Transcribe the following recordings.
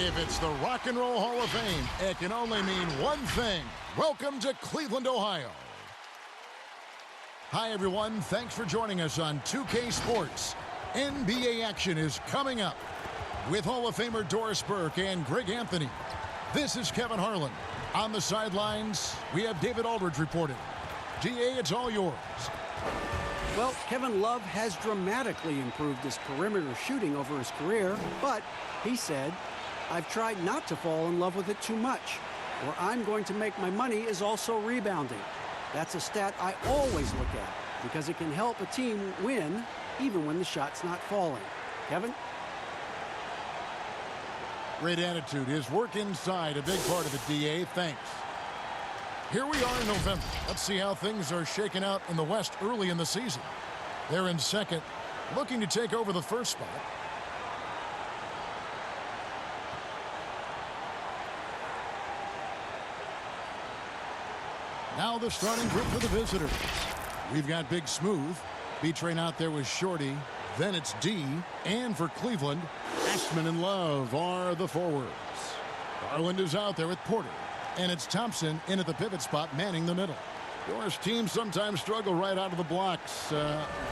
If it's the Rock and Roll Hall of Fame, it can only mean one thing. Welcome to Cleveland, Ohio. Hi, everyone. Thanks for joining us on 2K Sports. NBA action is coming up with Hall of Famer Doris Burke and Greg Anthony. This is Kevin Harlan. On the sidelines, we have David Aldridge reporting. DA, it's all yours. Well, Kevin Love has dramatically improved his perimeter shooting over his career, but he said, I've tried not to fall in love with it too much. Where I'm going to make my money is also rebounding. That's a stat I always look at because it can help a team win even when the shot's not falling. Kevin? Great attitude. His work inside, a big part of it, DA. Thanks. Here we are in November. Let's see how things are shaking out in the West early in the season. They're in second, looking to take over the first spot. Now the starting group for the visitors. We've got Big Smooth. B-Train out there with Shorty. Then it's D. And for Cleveland, Ashman and Love are the forwards. Garland is out there with Porter. And it's Thompson in at the pivot spot, manning the middle. Doris, teams sometimes struggle right out of the blocks.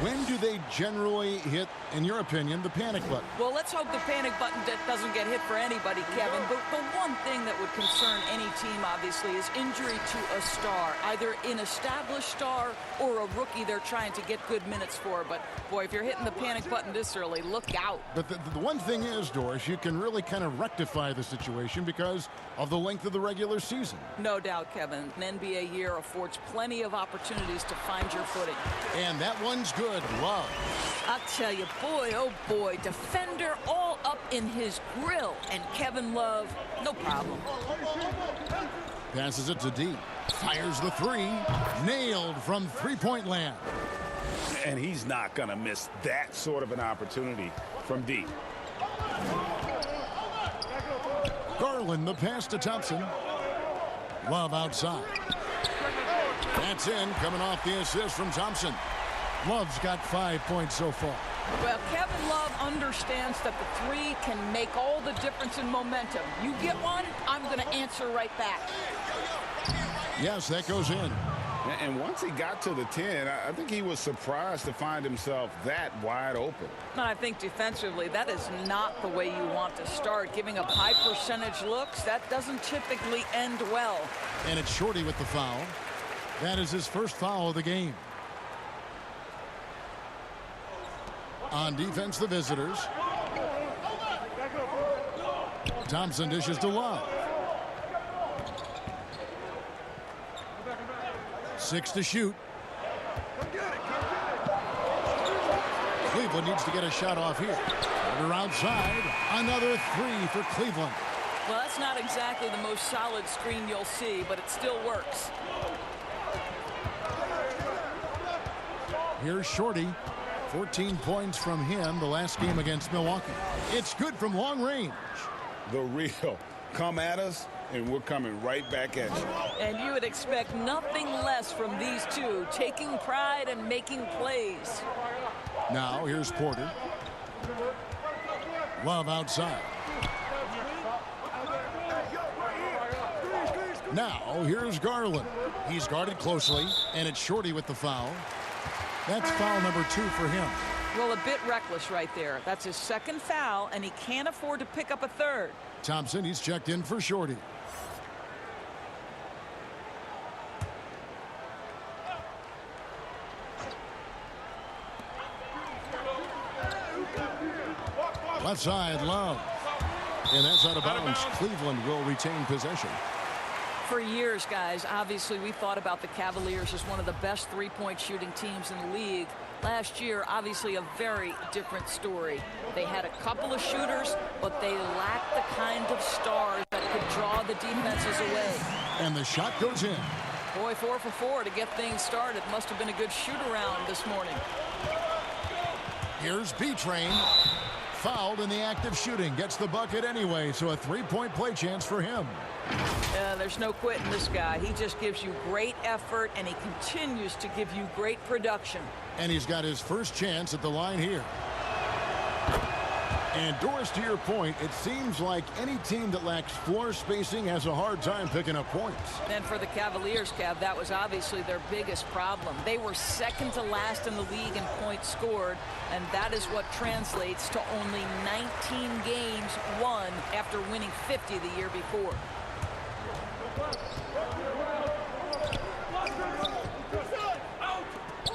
When do they generally hit, in your opinion, the panic button? Well, let's hope the panic button doesn't get hit for anybody, Kevin. But the one thing that would concern any team, obviously, is injury to a star. Either an established star or a rookie they're trying to get good minutes for. But, boy, if you're hitting the panic button this early, look out. But the one thing is, Doris, you can really kind of rectify the situation because of the length of the regular season. No doubt, Kevin. An NBA year affords plenty of opportunities to find your footing. And that one's good. Love. I'll tell you, boy, oh boy, defender all up in his grill. And Kevin Love, no problem. Passes it to D. Fires the three. Nailed from three-point land. And he's not going to miss that sort of an opportunity from D. Garland, the pass to Thompson. Love outside. That's in, coming off the assist from Thompson. Love's got 5 points so far. Well, Kevin Love understands that the three can make all the difference in momentum. You get one, I'm going to answer right back. Yes, that goes in. And once he got to the 10, I think he was surprised to find himself that wide open. And I think defensively, that is not the way you want to start. Giving up high percentage looks, that doesn't typically end well. And it's Shorty with the foul. That is his first foul of the game. On defense, the visitors. Thompson dishes to Love. 6 to shoot. Cleveland needs to get a shot off here. Porter outside. Another three for Cleveland. Well, that's not exactly the most solid screen you'll see, but it still works. Here's Shorty. 14 points from him the last game against Milwaukee. It's good from long range. The real. Come at us, and we're coming right back at you. And you would expect nothing less from these two, taking pride and making plays. Now, here's Porter. Love outside. Now, here's Garland. He's guarded closely, and it's Shorty with the foul. That's foul number 2 for him. Well, a bit reckless right there. That's his second foul, and he can't afford to pick up a third. Thompson, he's checked in for Shorty. Left side, Love. And that's out of bounds. Cleveland will retain possession. For years, guys, obviously we thought about the Cavaliers as one of the best three-point shooting teams in the league. Last year, obviously a very different story. They had a couple of shooters, but they lacked the kind of stars that could draw the defenses away. And the shot goes in. Boy, 4 for 4 to get things started. Must have been a good shoot-around this morning. Here's B-Train. Fouled in the act of shooting. Gets the bucket anyway, so a three-point play chance for him. There's no quitting this guy. He just gives you great effort, and he continues to give you great production. And he's got his first chance at the line here. And Doris, to your point, it seems like any team that lacks floor spacing has a hard time picking up points. And for the Cavaliers, Cav, that was obviously their biggest problem. They were second to last in the league in points scored, and that is what translates to only 19 games won after winning 50 the year before.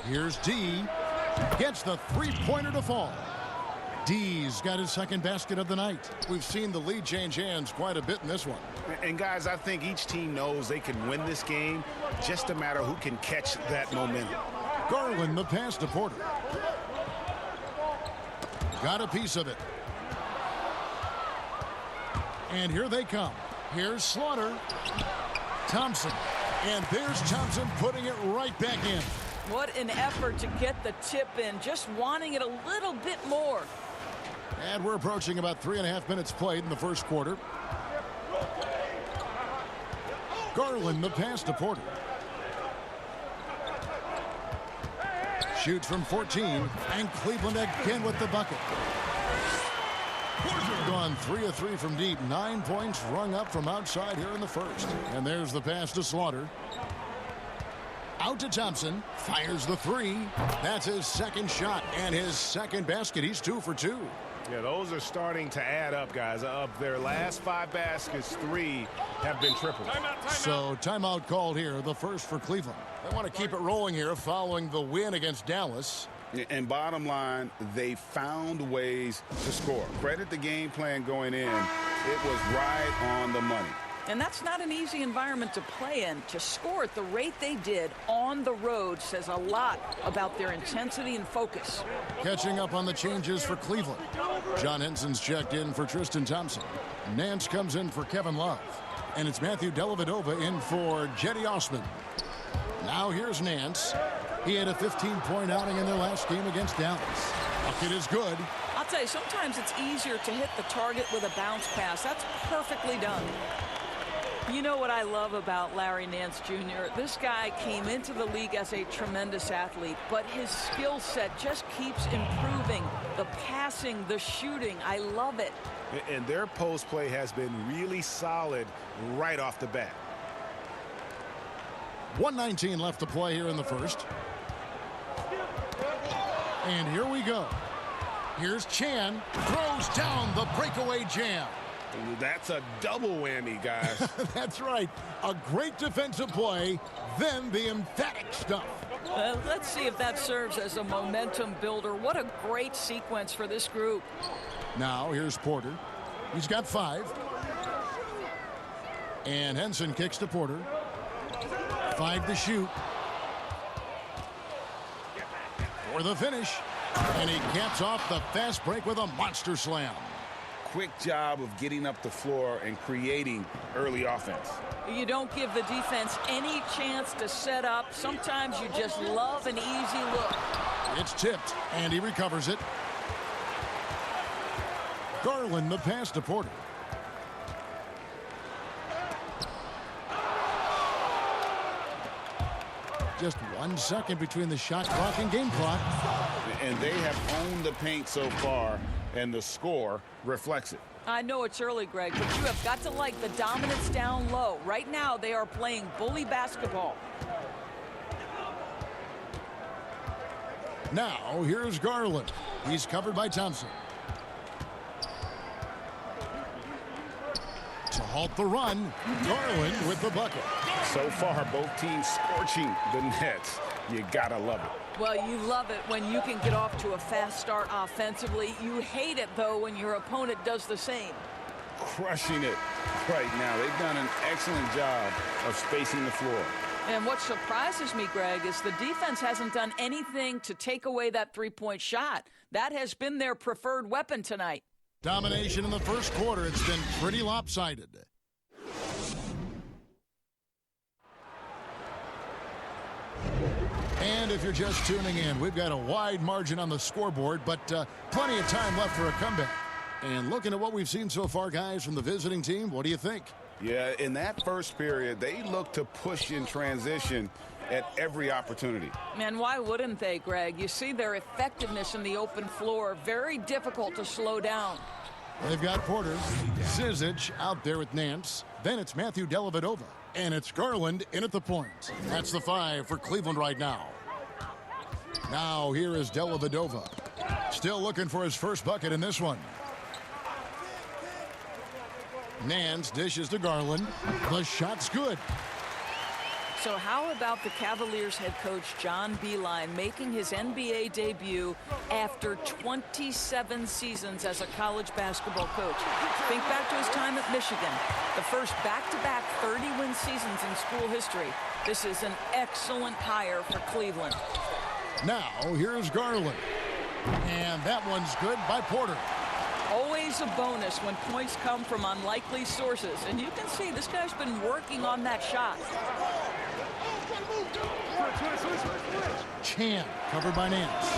Here's D. Gets the three-pointer to fall. D's got his second basket of the night. We've seen the lead change hands quite a bit in this one. And guys, I think each team knows they can win this game, just a matter who can catch that momentum. Garland, the pass to Porter. Got a piece of it. And here they come. Here's Slaughter. Thompson. And there's Thompson putting it right back in. What an effort to get the tip in, just wanting it a little bit more. And we're approaching about 3.5 minutes played in the first quarter. Garland, the pass to Porter. Shoots from 14, and Cleveland again with the bucket. Gone 3 of 3 from deep. 9 points rung up from outside here in the first. And there's the pass to Slaughter. Out to Thompson. Fires the three. That's his second shot and his second basket. He's 2 for 2. Yeah, those are starting to add up, guys. Of their last 5 baskets, 3 have been tripled. So timeout called here, the first for Cleveland. They want to keep it rolling here following the win against Dallas. And bottom line, they found ways to score. Credit the game plan going in. It was right on the money. And that's not an easy environment to play in. To score at the rate they did on the road says a lot about their intensity and focus. Catching up on the changes for Cleveland. John Henson's checked in for Tristan Thompson. Nance comes in for Kevin Love. And it's Matthew Dellavedova in for Jetty Osman. Now here's Nance. He had a 15-point outing in their last game against Dallas. Bucket is good. I'll tell you, sometimes it's easier to hit the target with a bounce pass. That's perfectly done. You know what I love about Larry Nance Jr.? This guy came into the league as a tremendous athlete, but his skill set just keeps improving. The passing, the shooting, I love it. And their post play has been really solid right off the bat. 1:19 left to play here in the first. And here we go. Here's Chan. Throws down the breakaway jam. That's a double whammy, guys. That's right. A great defensive play, then the emphatic stuff. Let's see if that serves as a momentum builder. What a great sequence for this group. Now here's Porter. He's got 5. And Henson kicks to Porter. 5 to shoot. For the finish. And he caps off the fast break with a monster slam. Quick job of getting up the floor and creating early offense. You don't give the defense any chance to set up. Sometimes you just love an easy look. It's tipped, and he recovers it. Garland, the pass to Porter. Just 1 second between the shot clock and game clock. And they have owned the paint so far, and the score reflects it. I know it's early, Greg, but you have got to like the dominance down low. Right now, they are playing bully basketball. Now, here's Garland. He's covered by Thompson. To halt the run, Garland with the bucket. So far, both teams scorching the nets. You gotta love it. Well, you love it when you can get off to a fast start offensively. You hate it, though, when your opponent does the same. Crushing it right now. They've done an excellent job of spacing the floor. And what surprises me, Greg, is the defense hasn't done anything to take away that three-point shot. That has been their preferred weapon tonight. Domination in the first quarter. It's been pretty lopsided. And if you're just tuning in, we've got a wide margin on the scoreboard, but plenty of time left for a comeback. And looking at what we've seen so far, guys, from the visiting team, what do you think? Yeah, in that first period, they looked to push in transition at every opportunity. Man, why wouldn't they, Greg? You see their effectiveness in the open floor. Very difficult to slow down. They've got Porter, Zizic out there with Nance. Then it's Matthew Dellavedova. And it's Garland in at the point. That's the 5 for Cleveland right now. Now here is Dellavedova. Still looking for his first bucket in this one. Nance dishes to Garland. The shot's good. So how about the Cavaliers head coach John Beilein making his NBA debut after 27 seasons as a college basketball coach? Think back to his time at Michigan, the first back-to-back 30-win seasons in school history. This is an excellent hire for Cleveland. Now here's Garland. And that one's good by Porter. Always a bonus when points come from unlikely sources. And you can see this guy's been working on that shot. Chan covered by Nance.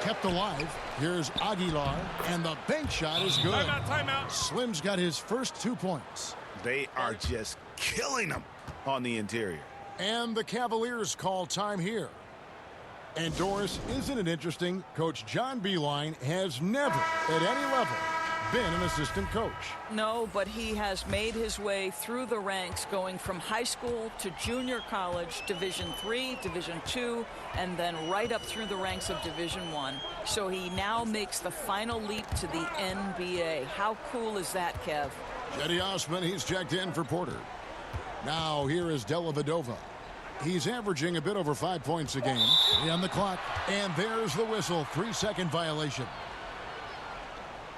Kept alive. Here's Aguilar. And the bank shot is good. Timeout. Slim's got his first 2 points. They are just killing them on the interior. And the Cavaliers call time here. And Doris, isn't it interesting? Coach John Beilein has never, at any level, been an assistant coach. No, but he has made his way through the ranks, going from high school to junior college, Division III, Division II, and then right up through the ranks of Division I. So he now makes the final leap to the NBA. How cool is that, Kev? Cedi Osman, he's checked in for Porter. Now here is Dellavedova. He's averaging a bit over 5 points a game. On the clock, and there's the whistle. 3-second violation.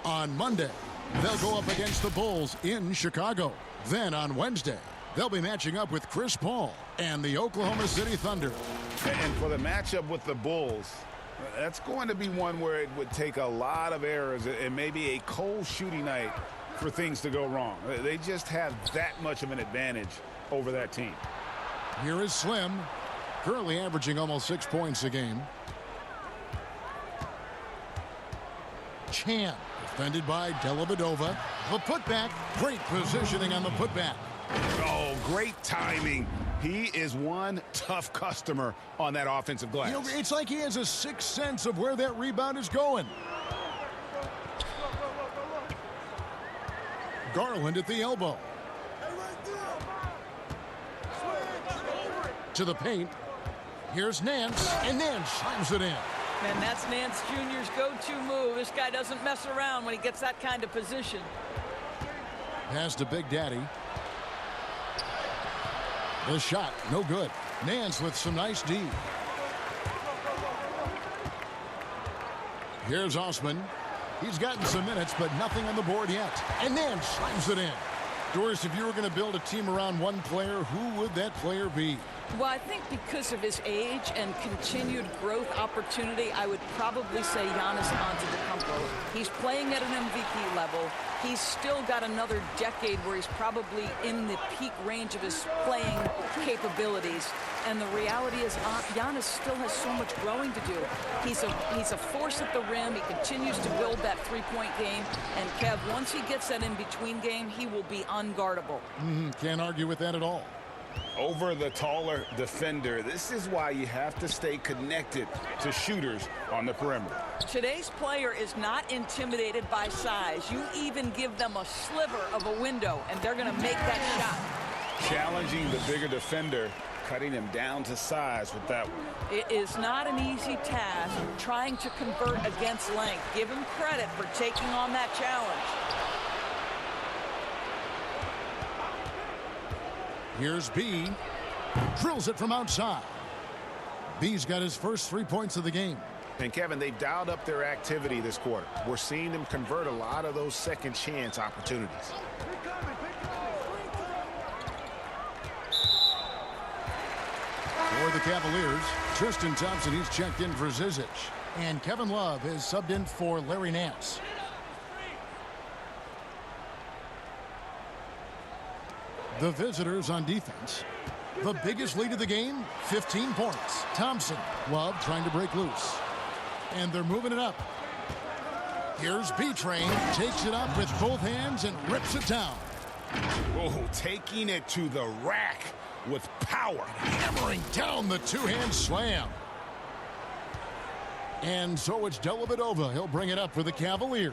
On Monday, they'll go up against the Bulls in Chicago. Then on Wednesday, they'll be matching up with Chris Paul and the Oklahoma City Thunder. And for the matchup with the Bulls, that's going to be one where it would take a lot of errors and maybe a cold shooting night for things to go wrong. They just have that much of an advantage over that team. Here is Slim, currently averaging almost 6 points a game. Chan, defended by Dellavedova. The putback, great positioning on the putback. Oh, great timing. He is one tough customer on that offensive glass. You know, it's like he has a sixth sense of where that rebound is going. Garland at the elbow. To the paint. Here's Nance, and Nance slams it in. And that's Nance Jr.'s go-to move. This guy doesn't mess around when he gets that kind of position. Pass to Big Daddy. The shot, no good. Nance with some nice D. Here's Osman. He's gotten some minutes, but nothing on the board yet. And Nance slams it in. Doris, if you were going to build a team around one player, who would that player be? Well, I think because of his age and continued growth opportunity, I would probably say Giannis Antetokounmpo. He's playing at an MVP level. He's still got another decade where he's probably in the peak range of his playing capabilities. And the reality is Giannis still has so much growing to do. He's a force at the rim. He continues to build that three-point game. And Kev, once he gets that in-between game, he will be unguardable. Can't argue with that at all. Over the taller defender. This is why you have to stay connected to shooters on the perimeter. Today's player is not intimidated by size. You even give them a sliver of a window, and they're going to make that shot. Challenging the bigger defender, cutting him down to size with that one. It is not an easy task trying to convert against length. Give him credit for taking on that challenge. Here's B. Drills it from outside. B's got his first 3 points of the game. And Kevin, they've dialed up their activity this quarter. We're seeing them convert a lot of those second chance opportunities. For the Cavaliers, Tristan Thompson, he's checked in for Zizic. And Kevin Love is subbed in for Larry Nance. The visitors on defense. The biggest lead of the game, 15 points. Thompson, Love trying to break loose. And they're moving it up. Here's B-Train, takes it up with both hands and rips it down. Oh, taking it to the rack with power. Hammering down the two-hand slam. And so it's Dellavedova. He'll bring it up for the Cavaliers.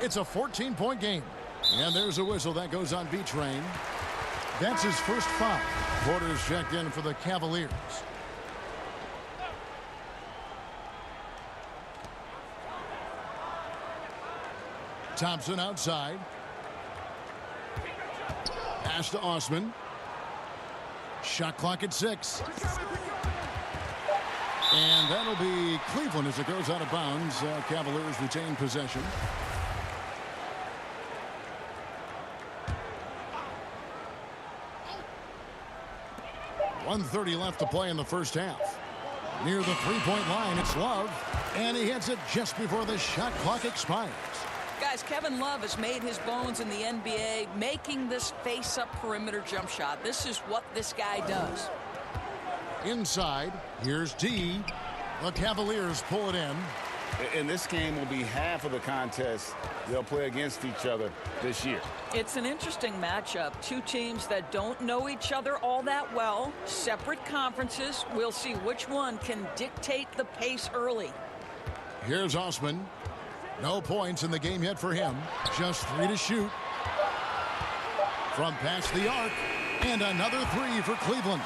It's a 14-point game. And there's a whistle that goes on B-Train. That's his first foul. Quarters checked in for the Cavaliers. Thompson outside. Pass to Osman. Shot clock at 6. And that'll be Cleveland as it goes out of bounds. Cavaliers retain possession. .130 left to play in the first half. Near the three-point line, it's Love. And he hits it just before the shot clock expires. Guys, Kevin Love has made his bones in the NBA making this face-up perimeter jump shot. This is what this guy does. Inside, here's D. The Cavaliers pull it in. And this game will be half of the contest they'll play against each other this year. It's an interesting matchup. Two teams that don't know each other all that well. Separate conferences. We'll see which one can dictate the pace early. Here's Osman. No points in the game yet for him. Just 3 to shoot. From past the arc. And another 3 for Cleveland.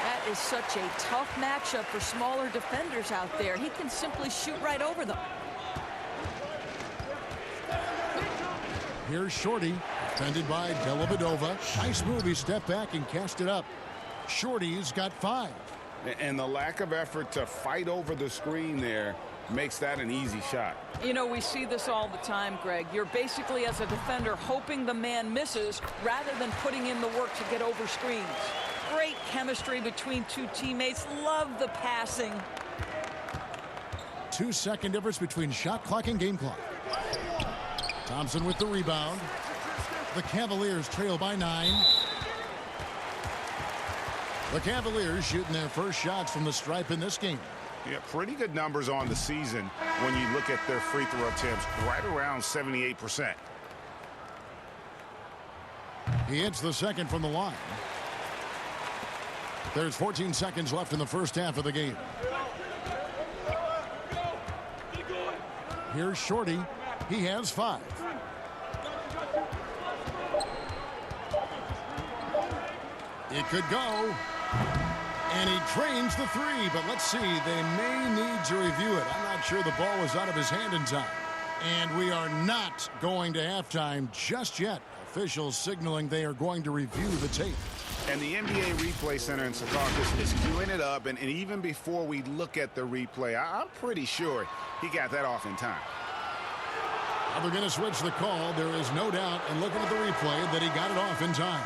That is such a tough matchup for smaller defenders out there. He can simply shoot right over them. Here's Shorty, defended by Dellavedova. Nice move. He stepped back and cast it up. Shorty's got 5. And the lack of effort to fight over the screen there makes that an easy shot. You know, we see this all the time, Greg. You're basically, as a defender, hoping the man misses rather than putting in the work to get over screens. Great chemistry between two teammates. Love the passing. 2-second difference between shot clock and game clock. Thompson with the rebound. The Cavaliers trail by 9. The Cavaliers shooting their first shots from the stripe in this game. Yeah, pretty good numbers on the season when you look at their free throw attempts, right around 78%. He hits the second from the line. There's 14 seconds left in the first half of the game. Here's Shorty. He has 5. It could go. And he drains the 3, but let's see. They may need to review it. I'm not sure the ball was out of his hand in time. And we are not going to halftime just yet. Officials signaling they are going to review the tape. And the NBA Replay Center in Secaucus is queuing it up. And even before we look at the replay, I'm pretty sure he got that off in time. Now they're going to switch the call. There is no doubt in looking at the replay that he got it off in time.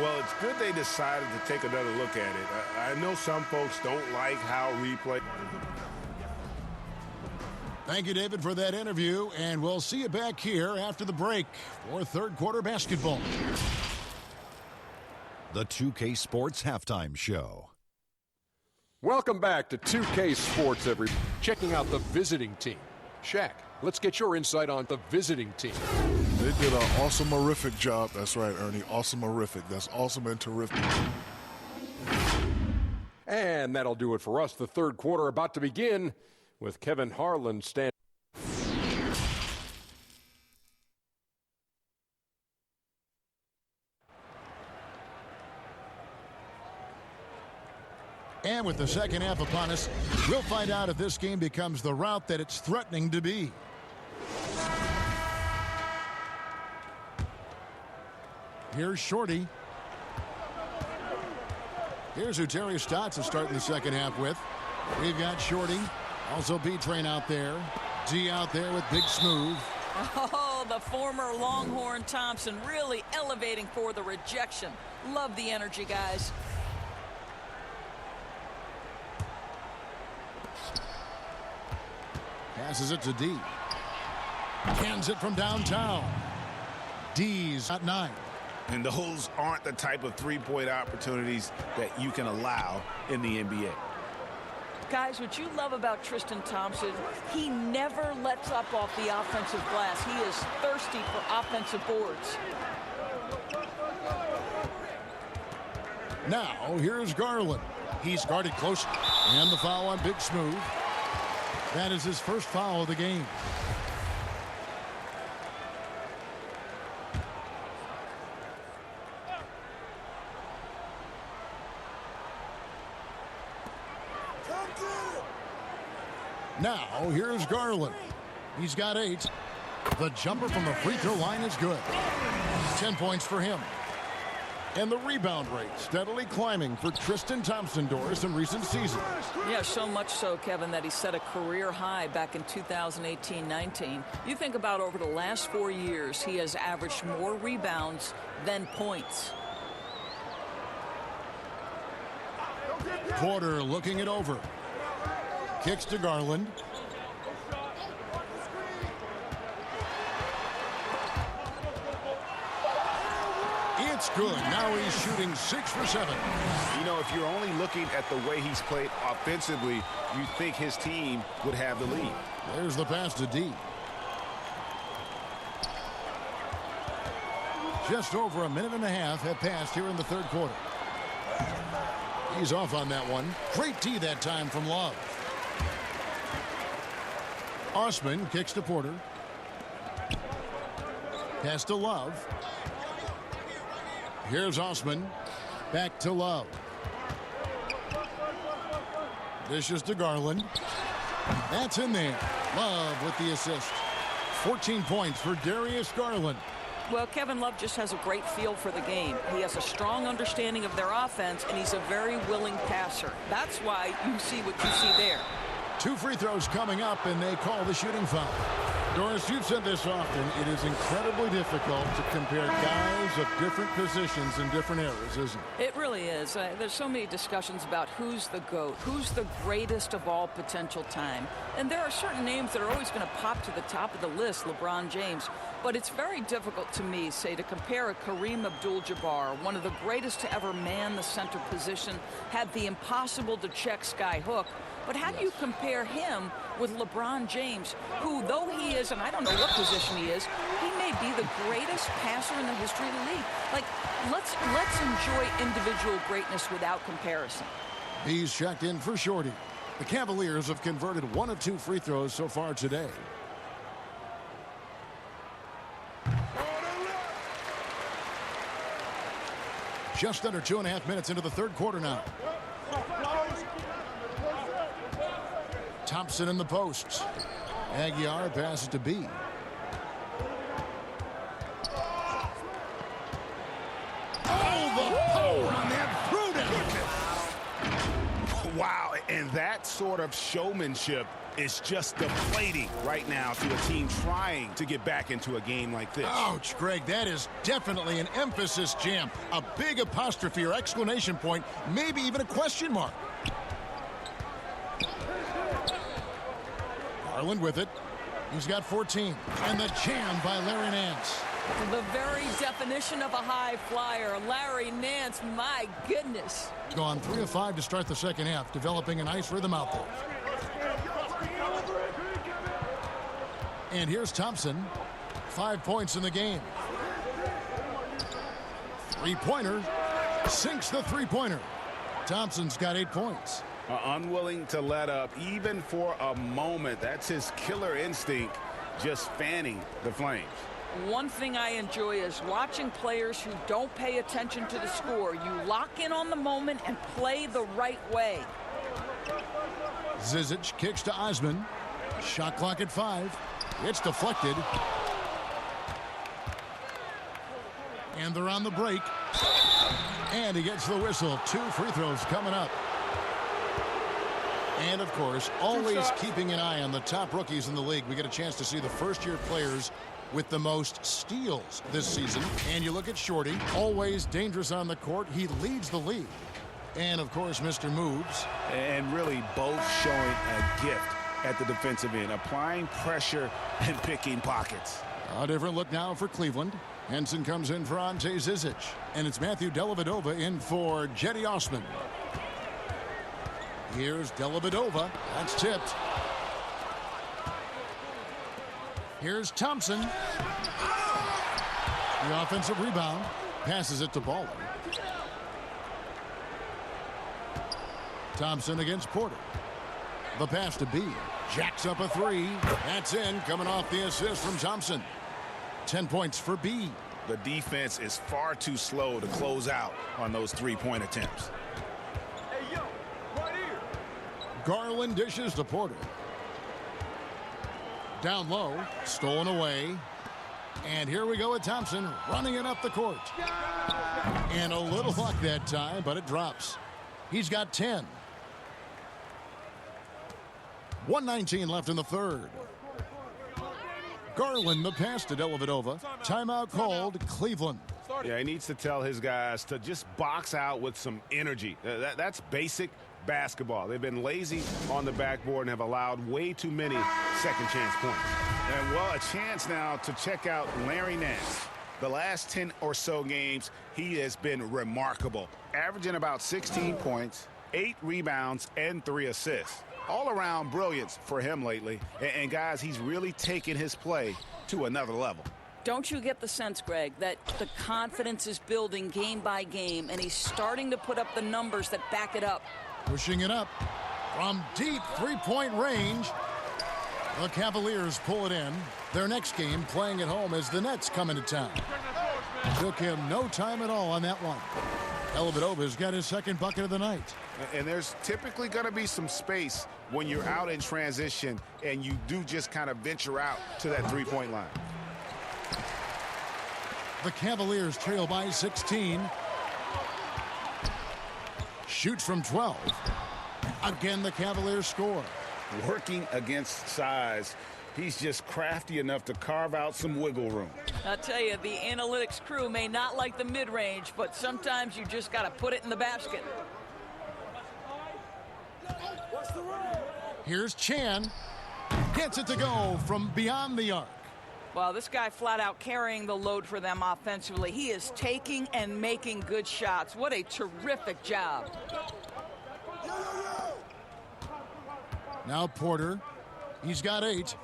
Well, it's good they decided to take another look at it. I know some folks don't like how replay. Thank you, David, for that interview. And we'll see you back here after the break for third quarter basketball. The 2K Sports Halftime Show. Welcome back to 2K Sports, everybody. Checking out the visiting team. Shaq, let's get your insight on the visiting team. They did an awesome-erific job. That's right, Ernie. Awesome-erific. That's awesome and terrific. And that'll do it for us. The third quarter about to begin with Kevin Harlan standing. And with the second half upon us, we'll find out if this game becomes the route that it's threatening to be. Here's Shorty. Here's who Terry Stotts is starting the second half with. We've got Shorty. Also B-Train out there. D out there with Big Smooth. Oh, the former Longhorn Thompson really elevating for the rejection. Love the energy, guys. Passes it to D. Cans it from downtown. D's at 9. And those aren't the type of three-point opportunities that you can allow in the NBA. Guys, what you love about Tristan Thompson, he never lets up off the offensive glass. He is thirsty for offensive boards. Now, here's Garland. He's guarded close. And the foul on Big Smooth. That is his first foul of the game. Now, here's Garland. He's got 8. The jumper from the free throw line is good. 10 points for him. And the rebound rate steadily climbing for Tristan Thompson-Doris in recent seasons. Yeah, so much so, Kevin, that he set a career high back in 2018-19. You think about over the last 4 years, he has averaged more rebounds than points. Porter looking it over. Kicks to Garland. It's good. Now he's shooting 6 for 7. You know, if you're only looking at the way he's played offensively, you think his team would have the lead. There's the pass to D. Just over a minute and a half have passed here in the third quarter. He's off on that one. Great D that time from Love. Osman kicks to Porter. Pass to Love. Here's Osman. Back to Love. Dishes to Garland. That's in there. Love with the assist. 14 points for Darius Garland. Well, Kevin Love just has a great feel for the game. He has a strong understanding of their offense, and he's a very willing passer. That's why you see what you see there. 2 free throws coming up, and they call the shooting foul. Doris, you've said this often. It is incredibly difficult to compare guys of different positions in different eras, isn't it? It really is. There's so many discussions about who's the GOAT, who's the greatest of all potential time. And there are certain names that are always going to pop to the top of the list, LeBron James. But it's very difficult to me, say, to compare a Kareem Abdul-Jabbar, one of the greatest to ever man the center position, had the impossible-to-check sky hook. But how do you compare him with LeBron James, who, though he is, and I don't know what position he is, he may be the greatest passer in the history of the league. Like, let's enjoy individual greatness without comparison. He's checked in for Shorty. The Cavaliers have converted 1 of 2 free throws so far today. Just under 2.5 minutes into the third quarter now. Thompson in the posts. Aguiar passes to B. Oh, the power on that throw down. Wow, and that sort of showmanship is just deflating right now to a team trying to get back into a game like this. Ouch, Greg, that is definitely an emphasis jam. A big apostrophe or exclamation point, maybe even a question mark. Garland with it. He's got 14. And the jam by Larry Nance. The very definition of a high flyer, Larry Nance, my goodness. Gone 3 of 5 to start the second half, developing a nice rhythm out there. And here's Thompson. 5 points in the game. Three-pointer. Sinks the three-pointer. Thompson's got 8 points. Unwilling to let up even for a moment. That's his killer instinct, just fanning the flames. One thing I enjoy is watching players who don't pay attention to the score. You lock in on the moment and play the right way. Zizic kicks to Osman. Shot clock at 5. It's deflected. And they're on the break. And he gets the whistle. 2 free throws coming up. And, of course, always keeping an eye on the top rookies in the league. We get a chance to see the first-year players with the most steals this season. And you look at Shorty, always dangerous on the court. He leads the league. And, of course, Mr. Moves. And really both showing a gift at the defensive end, applying pressure and picking pockets. A different look now for Cleveland. Henson comes in for Ante Zizic. And it's Matthew Dellavedova in for Jetty Osman. Here's Dellavedova. That's tipped. Here's Thompson. The offensive rebound. Passes it to Baller. Thompson against Porter. The pass to B. Jacks up a three. That's in, coming off the assist from Thompson. 10 points for B. The defense is far too slow to close out on those three-point attempts. Hey, yo, right here. Garland dishes to Porter. Down low, stolen away. And here we go with Thompson running it up the court. And a little luck that time, but it drops. He's got 10. 1:19 left in the third. Garland the pass to Dellavedova. Timeout called, Cleveland. Yeah, he needs to tell his guys to just box out with some energy. That's basic basketball. They've been lazy on the backboard and have allowed way too many second chance points. And, well, a chance now to check out Larry Nance. The last 10 or so games, he has been remarkable, averaging about 16 points, 8 rebounds, and 3 assists. All-around brilliance for him lately. And, guys, he's really taken his play to another level. Don't you get the sense, Greg, that the confidence is building game by game, and he's starting to put up the numbers that back it up? Pushing it up from deep three-point range. The Cavaliers pull it in. Their next game playing at home as the Nets come into town. Took him no time at all on that one. Dellavedova's got his second bucket of the night. And there's typically going to be some space when you're out in transition and you do just kind of venture out to that three-point line. The Cavaliers trail by 16. Shoots from 12. Again, the Cavaliers score. Working against size, he's just crafty enough to carve out some wiggle room. I tell you, the analytics crew may not like the mid-range, but sometimes you just got to put it in the basket. Here's Chan. Gets it to go from beyond the arc. Well, this guy flat out carrying the load for them offensively. He is taking and making good shots. What a terrific job. Now Porter. He's got 8.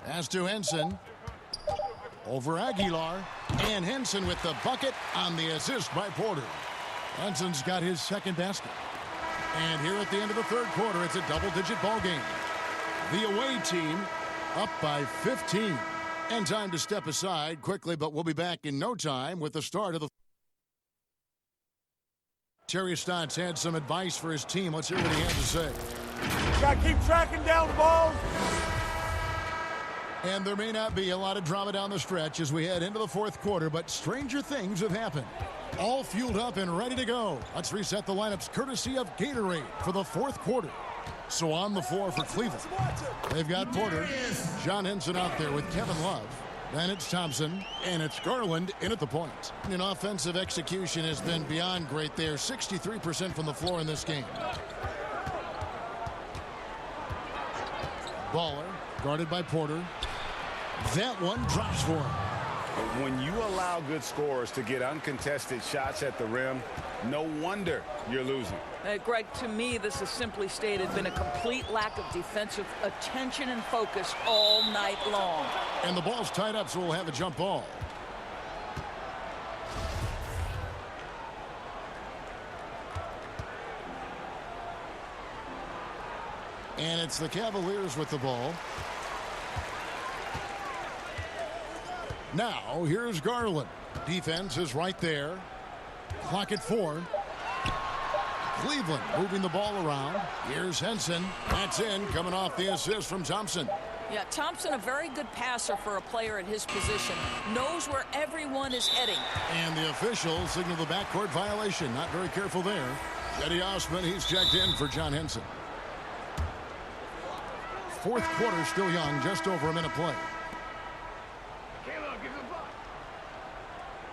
Pass to Henson. Over Aguilar. And Henson with the bucket on the assist by Porter. Henson's got his second basket. And here at the end of the third quarter, it's a double-digit ball game. The away team up by 15. And time to step aside quickly, but we'll be back in no time with the start of the... Terry Stotts had some advice for his team. Let's hear what he had to say. Got to keep tracking down the balls. And there may not be a lot of drama down the stretch as we head into the fourth quarter, but stranger things have happened. All fueled up and ready to go. Let's reset the lineups courtesy of Gatorade for the fourth quarter. So on the floor for Cleveland, they've got Porter, John Henson out there with Kevin Love. Then it's Thompson, and it's Garland in at the point. And offensive execution has been beyond great there. 63% from the floor in this game. Baller, guarded by Porter. That one drops for him. When you allow good scorers to get uncontested shots at the rim, no wonder you're losing. Greg, to me, this has simply stated been a complete lack of defensive attention and focus all night long. And the ball's tied up, so we'll have a jump ball. And it's the Cavaliers with the ball. Now, here's Garland. Defense is right there. Clock at 4. Cleveland moving the ball around. Here's Henson. That's in, coming off the assist from Thompson. Yeah, Thompson, a very good passer for a player at his position. Knows where everyone is heading. And the officials signal the backcourt violation. Not very careful there. Eddie Osman, he's checked in for John Henson. Fourth quarter still young, just over a minute play.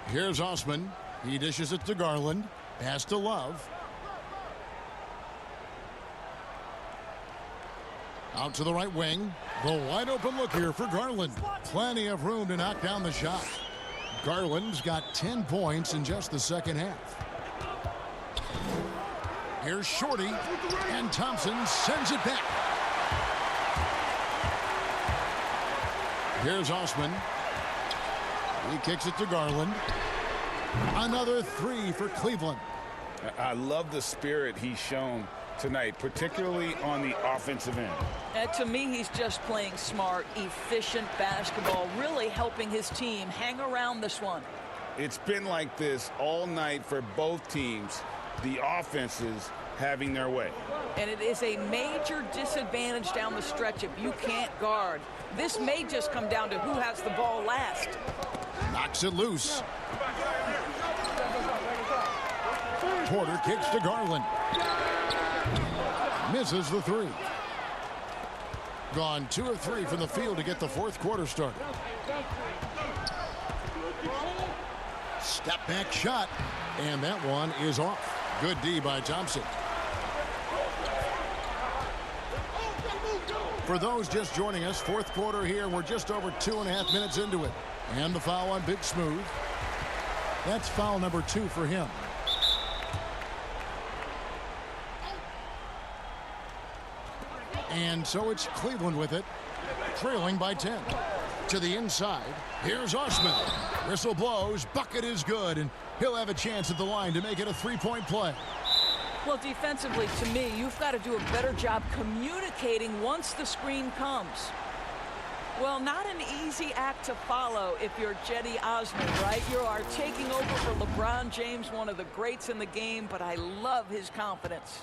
Here's Osman. He dishes it to Garland. Pass to Love. Out to the right wing. The wide open look here for Garland. Plenty of room to knock down the shot. Garland's got 10 points in just the second half. Here's Shorty. And Thompson sends it back. Here's Osman. He kicks it to Garland. Another three for Cleveland. I love the spirit he's shown tonight, particularly on the offensive end. To me, he's just playing smart, efficient basketball, really helping his team hang around this one. It's been like this all night for both teams, the offenses having their way. And it is a major disadvantage down the stretch if you can't guard. This may just come down to who has the ball last. Knocks it loose. Porter kicks to Garland. Misses the three. Gone 2 of 3 from the field to get the fourth quarter started. Step back shot. And that one is off. Good D by Thompson. For those just joining us, fourth quarter here. We're just over 2.5 minutes into it. And the foul on Big Smooth. That's foul number 2 for him. And so it's Cleveland with it, trailing by 10. To the inside, here's Osman. Whistle blows, bucket is good, and he'll have a chance at the line to make it a three-point play. Well, defensively, to me, you've got to do a better job communicating once the screen comes. Well, not an easy act to follow if you're Cedi Osman, right? You are taking over for LeBron James, one of the greats in the game, but I love his confidence.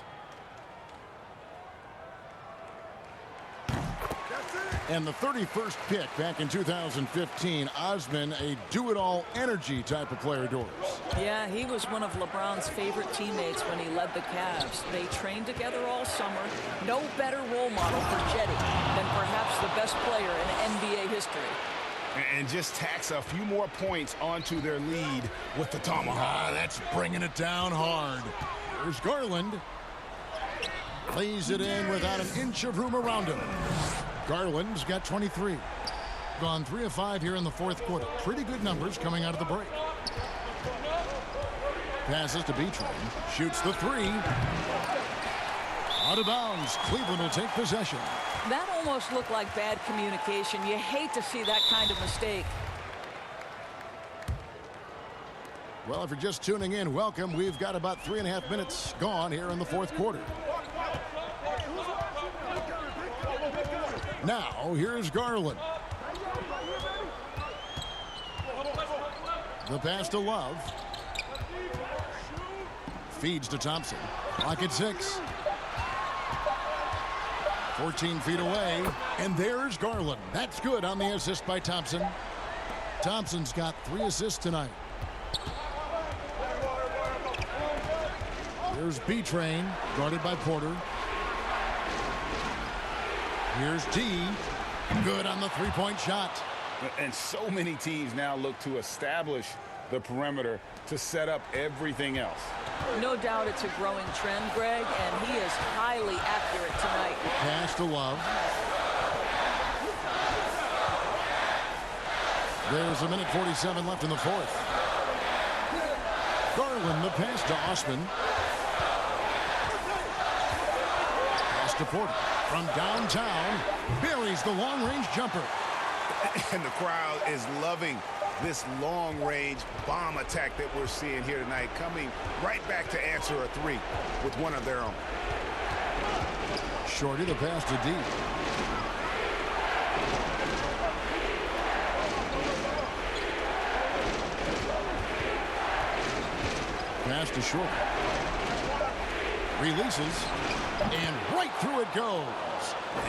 And the 31st pick back in 2015, Osman, a do-it-all energy type of player, Doris. Yeah, he was one of LeBron's favorite teammates when he led the Cavs. They trained together all summer. No better role model for Cedi than perhaps the best player in NBA history. And just tacks a few more points onto their lead with the tomahawk. That's bringing it down hard. Here's Garland. Lays it in without an inch of room around him. Garland's got 23. Gone 3 of 5 here in the fourth quarter. Pretty good numbers coming out of the break. Passes to B-Train. Shoots the three. Out of bounds. Cleveland will take possession. That almost looked like bad communication. You hate to see that kind of mistake. Well, if you're just tuning in, welcome. We've got about 3.5 minutes gone here in the fourth quarter. Now, here's Garland. The pass to Love. Feeds to Thompson. Clock at 6. 14 feet away. And there's Garland. That's good on the assist by Thompson. Thompson's got 3 assists tonight. Here's B-Train, guarded by Porter. Here's D. Good on the three-point shot. And so many teams now look to establish the perimeter to set up everything else. No doubt it's a growing trend, Greg, and he is highly accurate tonight. Pass to Love. There's a minute 47 left in the fourth. Garland, the pass to Osman. Pass to Porter. From downtown, buries the long-range jumper. And the crowd is loving this long-range bomb attack that we're seeing here tonight, coming right back to answer a three with one of their own. Shorty, the pass to D. Pass to Short. Releases. And right through it goes.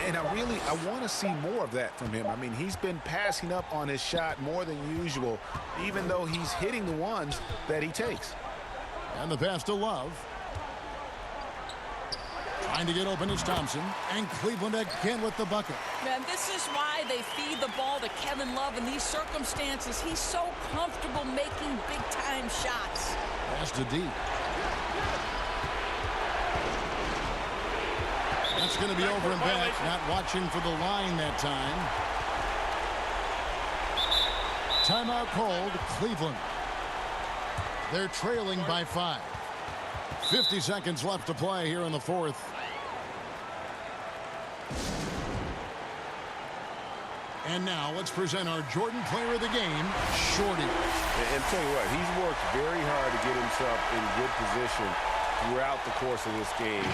And I want to see more of that from him. I mean, he's been passing up on his shot more than usual, even though he's hitting the ones that he takes. And the pass to Love. Trying to get open is Thompson. And Cleveland again with the bucket. Man, this is why they feed the ball to Kevin Love in these circumstances. He's so comfortable making big-time shots. Pass to D. That's going to be over and back. Not watching for the line that time. Timeout called, Cleveland. They're trailing by 5. 50 seconds left to play here in the fourth. And now let's present our Jordan Player of the Game, Shorty. And tell you what, he's worked very hard to get himself in good position throughout the course of this game.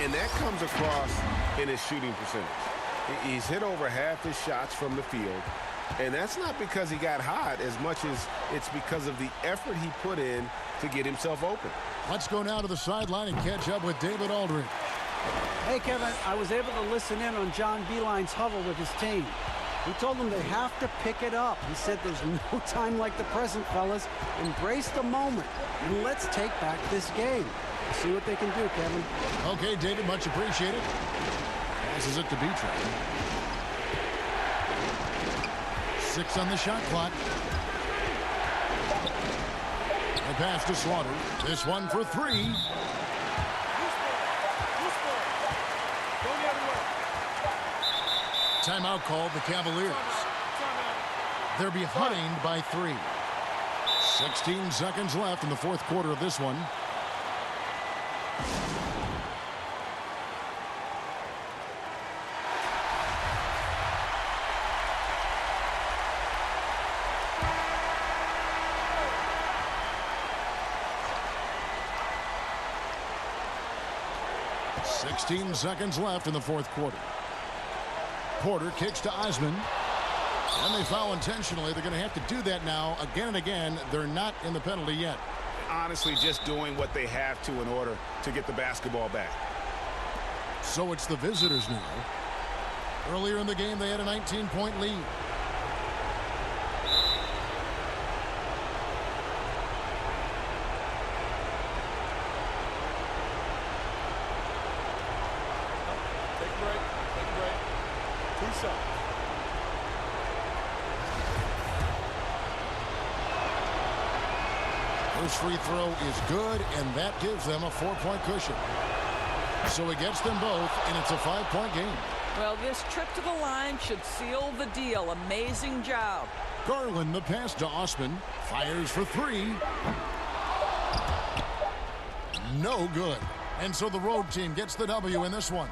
And that comes across in his shooting percentage. He's hit over half his shots from the field. And that's not because he got hot as much as it's because of the effort he put in to get himself open. Let's go now to the sideline and catch up with David Aldridge. Hey, Kevin, I was able to listen in on John Beilein's huddle with his team. He told them they have to pick it up. He said there's no time like the present, fellas. Embrace the moment, and let's take back this game. See what they can do, Kevin. Okay, David, much appreciated. Passes it to Beatrice. 6 on the shot clock. The pass to Slaughter. This one for 3. Timeout called the Cavaliers. They're behind by 3. 16 seconds left in the fourth quarter of this one. Sixteen seconds left in the fourth quarter. Porter kicks to Osman. And they foul intentionally. They're going to have to do that now again and again. They're not in the penalty yet. Honestly, just doing what they have to in order to get the basketball back. So it's the visitors now. Earlier in the game, they had a 19-point lead. First free throw is good, and that gives them a 4-point cushion. So it gets them both, and it's a 5-point game. Well, this trip to the line should seal the deal. Amazing job. Garland, the pass to Osman. Fires for 3. No good. And so the road team gets the W in this one.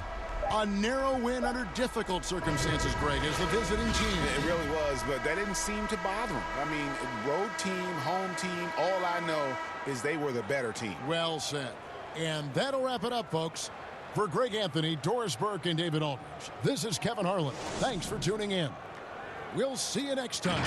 A narrow win under difficult circumstances, Greg, as the visiting team. It really was, but that didn't seem to bother them. I mean, road team, home team, all I know is they were the better team. Well said. And that'll wrap it up, folks. For Greg Anthony, Doris Burke, and David Aldridge, this is Kevin Harlan. Thanks for tuning in. We'll see you next time.